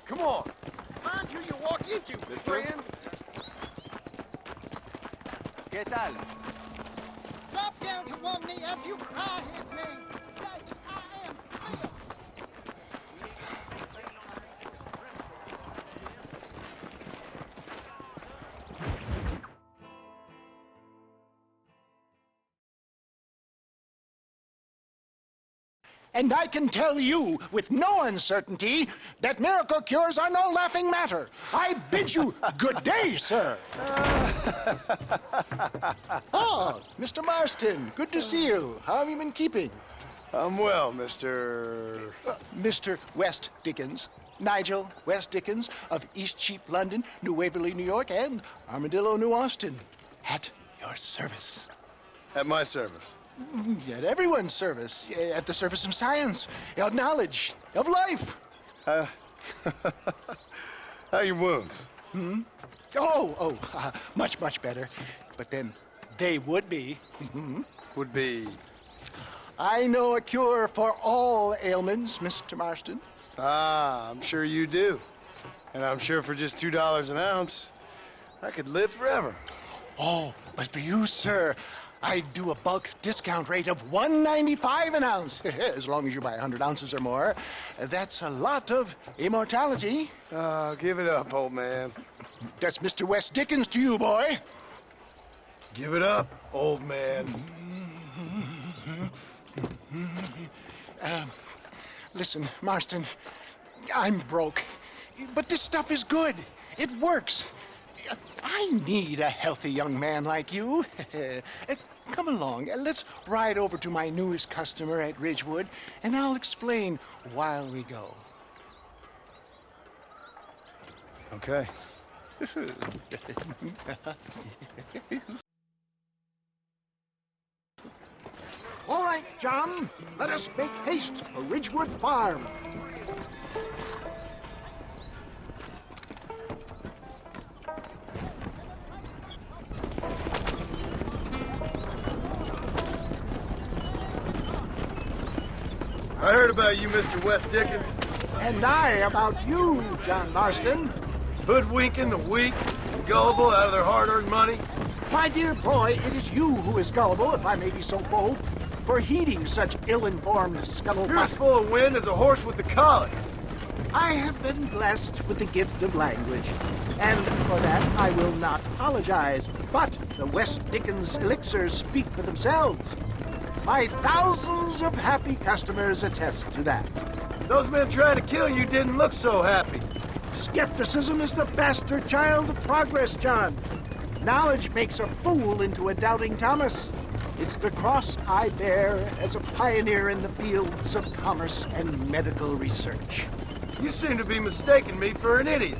Come on. Mind who you walk into, friend. ¿Qué tal? Drop down to one knee as you cry his name. Say, I am Phil. And I can tell you with no uncertainty that miracle cures are no laughing matter. I bid you good day, sir. Oh, Mr. Marston, good to see you. How have you been keeping? I'm well, Mr. Mr. West Dickens. Nigel West Dickens of East Cheap, London, New Waverly, New York, and Armadillo, New Austin. At your service. At my service. At everyone's service. At the service of science, of knowledge, of life. How your wounds? Much, much better. But then they would be. Would be... I know a cure for all ailments, Mr. Marston. Ah, I'm sure you do. And I'm sure for just $2 an ounce, I could live forever. Oh, but for you, sir, I do a bulk discount rate of $1.95 an ounce, as long as you buy 100 ounces or more. That's a lot of immortality. Give it up, old man. That's Mr. West Dickens to you, boy. Give it up, old man. Listen, Marston, I'm broke, but this stuff is good. It works. I need a healthy young man like you. Come along, let's ride over to my newest customer at Ridgewood, and I'll explain while we go. Okay. All right, John, let us make haste for Ridgewood Farm. I heard about you, Mr. West Dickens. And I about you, John Marston. Hoodwinking the weak, gullible out of their hard-earned money. My dear boy, it is you who is gullible, if I may be so bold, for heeding such ill-informed You're scuttlebutt. as full of wind as a horse with the colic. I have been blessed with the gift of language, and for that I will not apologize. But the West Dickens elixirs speak for themselves. My thousands of happy customers attest to that. Those men trying to kill you didn't look so happy. Skepticism is the bastard child of progress, John. Knowledge makes a fool into a doubting Thomas. It's the cross I bear as a pioneer in the fields of commerce and medical research. You seem to be mistaking me for an idiot.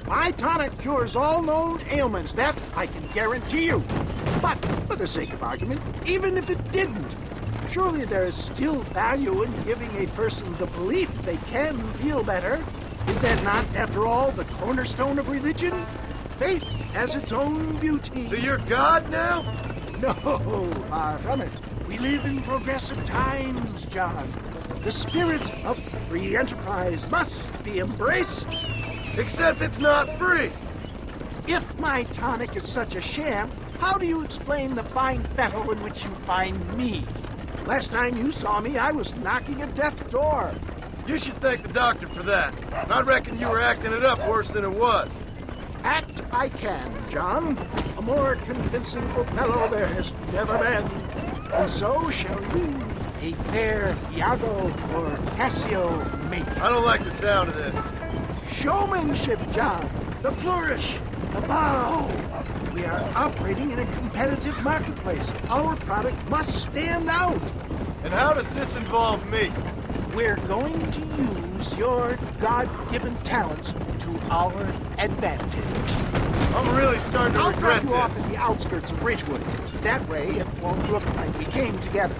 My tonic cures all known ailments, that I can guarantee you. But, for the sake of argument, even if it didn't, surely there is still value in giving a person the belief they can feel better. Is that not, after all, the cornerstone of religion? Faith has its own beauty. So you're God now? No, far from it. We live in progressive times, John. The spirit of free enterprise must be embraced. Except it's not free. If my tonic is such a sham, how do you explain the fine fettle in which you find me? Last time you saw me, I was knocking at death's door. You should thank the doctor for that. I reckon you were acting it up worse than it was. Act I can, John. A more convincing Othello there has never been. And so shall you, a fair Iago or Cassio make. I don't like the sound of this. Showmanship, John. The flourish, the bow. We are operating in a competitive marketplace. Our product must stand out. And how does this involve me? We're going to use your God-given talents to our advantage. I'm really starting to I'll regret drop you off this. at the outskirts of Ridgewood. That way, it won't look like we came together.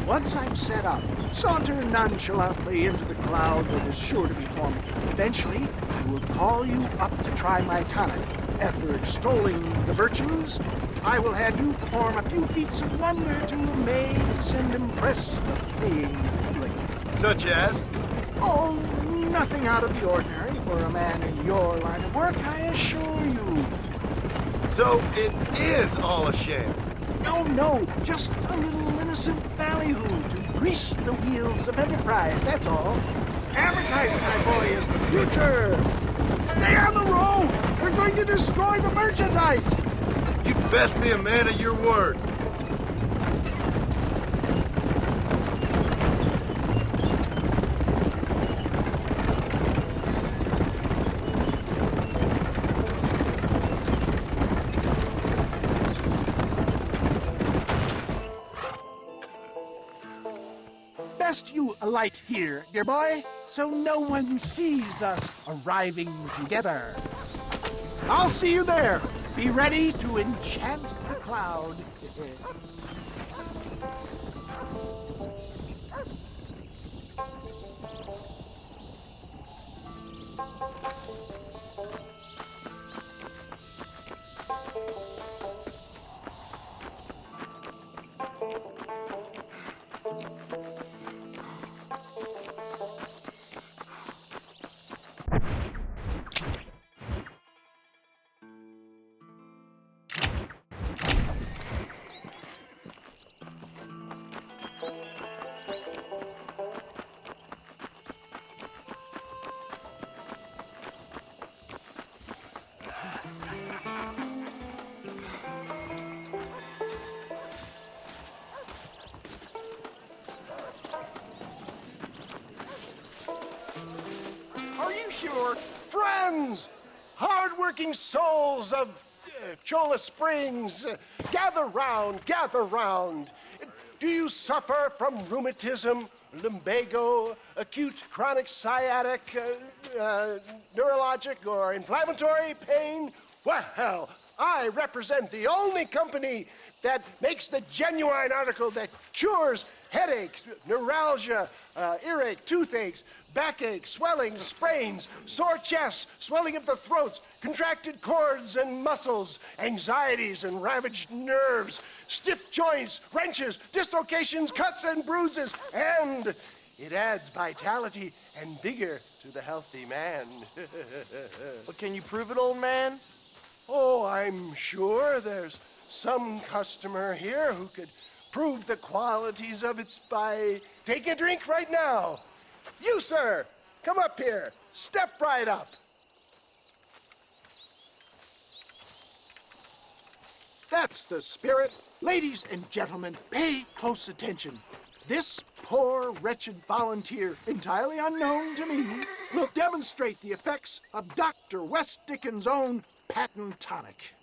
Once I'm set up, saunter nonchalantly into the cloud that is sure to be forming. Eventually, I will call you up to try my tonic. After extolling the virtues, I will have you perform a few feats of wonder to amaze and impress the paying public. Such as? Oh, Nothing out of the ordinary for a man in your line of work, I assure you. So it is all a sham. No, just a little innocent ballyhoo to grease the wheels of enterprise, that's all. Advertising, my boy, is the future. Stay on the road! We're going to destroy the merchandise! You'd best be a man of your word. Best you alight here, dear boy, so no one sees us arriving together. I'll see you there. Be ready to enchant the crowd. Are you sure? Friends! Hard-working souls of Cholla Springs, gather round, gather round. Do you suffer from rheumatism, lumbago, acute chronic sciatic, neurologic, or inflammatory pain? Well, I represent the only company that makes the genuine article that cures headaches, neuralgia, earache, toothaches, backache, swelling, sprains, sore chests, swelling of the throats, contracted cords and muscles, anxieties and ravaged nerves, stiff joints, wrenches, dislocations, cuts and bruises, and it adds vitality and vigor to the healthy man. But can you prove it, old man? Oh, I'm sure there's some customer here who could prove the qualities of it by taking a drink right now. You, sir, come up here. Step right up. That's the spirit. Ladies and gentlemen, pay close attention. This poor, wretched volunteer, entirely unknown to me, will demonstrate the effects of Dr. West Dickens' own patent tonic.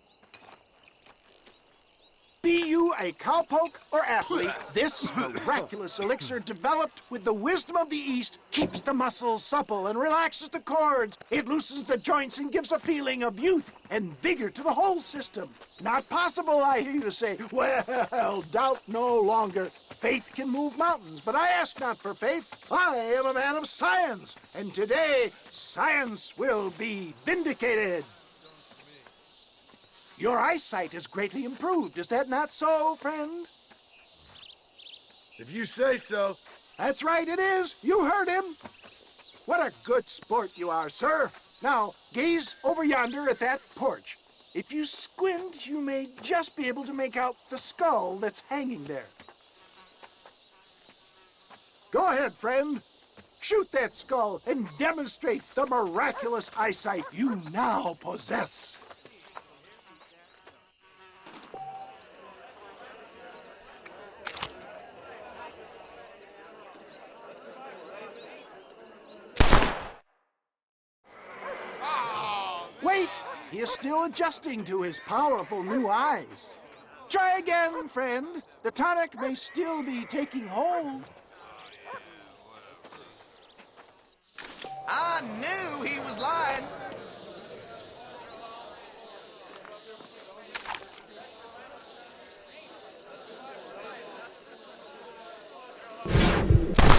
Be you a cowpoke or athlete, this miraculous elixir developed with the wisdom of the East keeps the muscles supple and relaxes the cords. It loosens the joints and gives a feeling of youth and vigor to the whole system. Not possible, I hear you say. Well, doubt no longer. Faith can move mountains, but I ask not for faith. I am a man of science, and today science will be vindicated. Your eyesight has greatly improved. Is that not so, friend? If you say so. That's right, it is. You heard him. What a good sport you are, sir. Now, gaze over yonder at that porch. If you squint, you may just be able to make out the skull that's hanging there. Go ahead, friend. Shoot that skull and demonstrate the miraculous eyesight you now possess. Wait! He is still adjusting to his powerful new eyes. Try again, friend. The tonic may still be taking hold. I knew he was lying.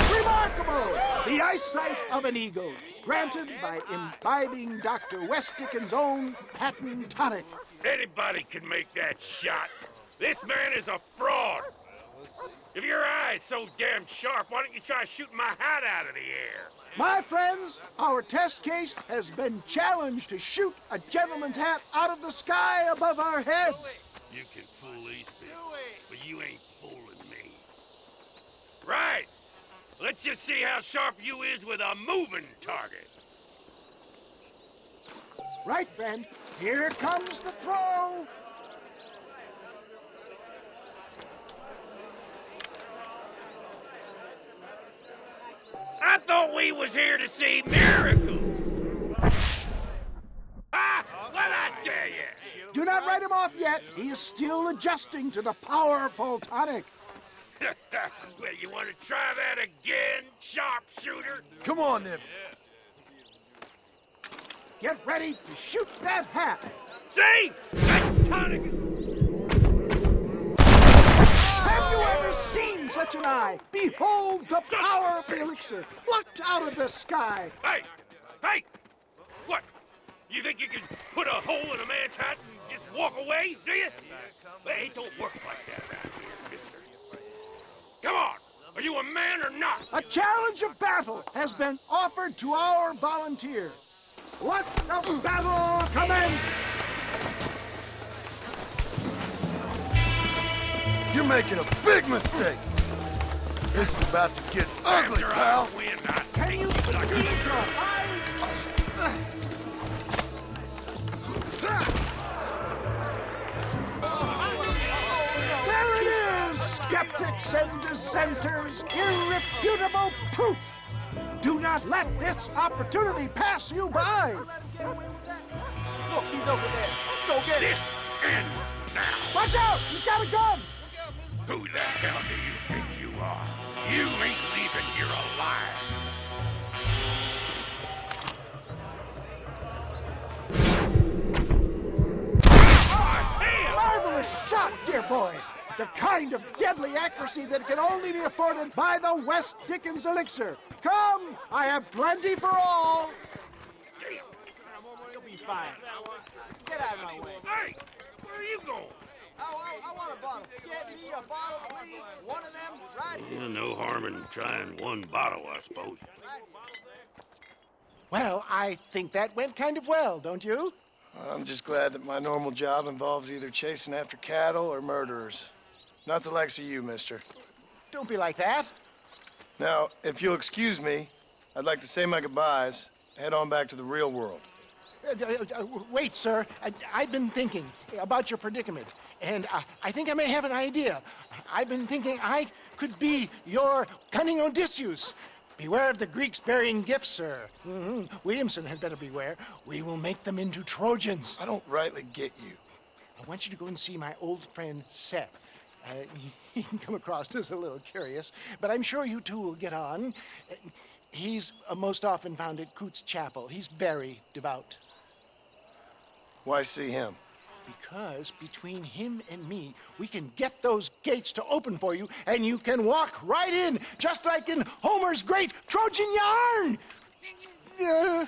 Remarkable! The eyesight of an eagle, granted by imbibing Dr. West Dickens' own patent tonic. Anybody can make that shot. This man is a fraud. If your eye's so damn sharp, why don't you try shooting my hat out of the air? My friends, our test case has been challenged to shoot a gentleman's hat out of the sky above our heads. You can fool these people, but you ain't fooling me. Right. Let's just see how sharp you is with a moving target. Right, friend. Here comes the throw. I thought we was here to see miracles. Ah, what I tell you? Do not write him off yet. He is still adjusting to the powerful tonic. Well, you want to try that again, sharpshooter? Come on, then. Get ready to shoot that hat. See? That tonic. Have you ever seen such an eye? Behold the power of the elixir, plucked out of the sky. Hey! Hey! What? You think you can put a hole in a man's hat and just walk away, do you? Hey, it don't work like that around here, mister. Come on! Are you a man or not? A challenge of battle has been offered to our volunteer. Let the battle commence! You're making a big mistake. This is about to get ugly, After pal. I win, I Can take you you like see your eyes? There it is, skeptics and dissenters, irrefutable proof. Do not let this opportunity pass you by. Look, he's over there. Let's go get him. This ends now. Watch out, he's got a gun. Who the hell do you think you are? You ain't leaving here alive. Marvelous shot, dear boy. The kind of deadly accuracy that can only be afforded by the West Dickens elixir. Come, I have plenty for all. You'll be fine. Get out of my way. Hey, where are you going? I want a bottle. Get me a bottle, please. One of them, right here. Yeah, no harm in trying one bottle, I suppose. Well, I think that went kind of well, don't you? I'm just glad that my normal job involves either chasing after cattle or murderers. Not the likes of you, mister. Don't be like that. Now, if you'll excuse me, I'd like to say my goodbyes, head on back to the real world. Wait, sir. I've been thinking about your predicament, and I think I may have an idea. I've been thinking I could be your cunning Odysseus. Beware of the Greeks bearing gifts, sir. Williamson had better beware. We will make them into Trojans. I don't rightly get you. I want you to go and see my old friend Seth. He can come across as a little curious, but I'm sure you two will get on. He's most often found at Coots Chapel. He's very devout. Why see him? Because between him and me, we can get those gates to open for you, and you can walk right in, just like in Homer's great Trojan yarn. Hello.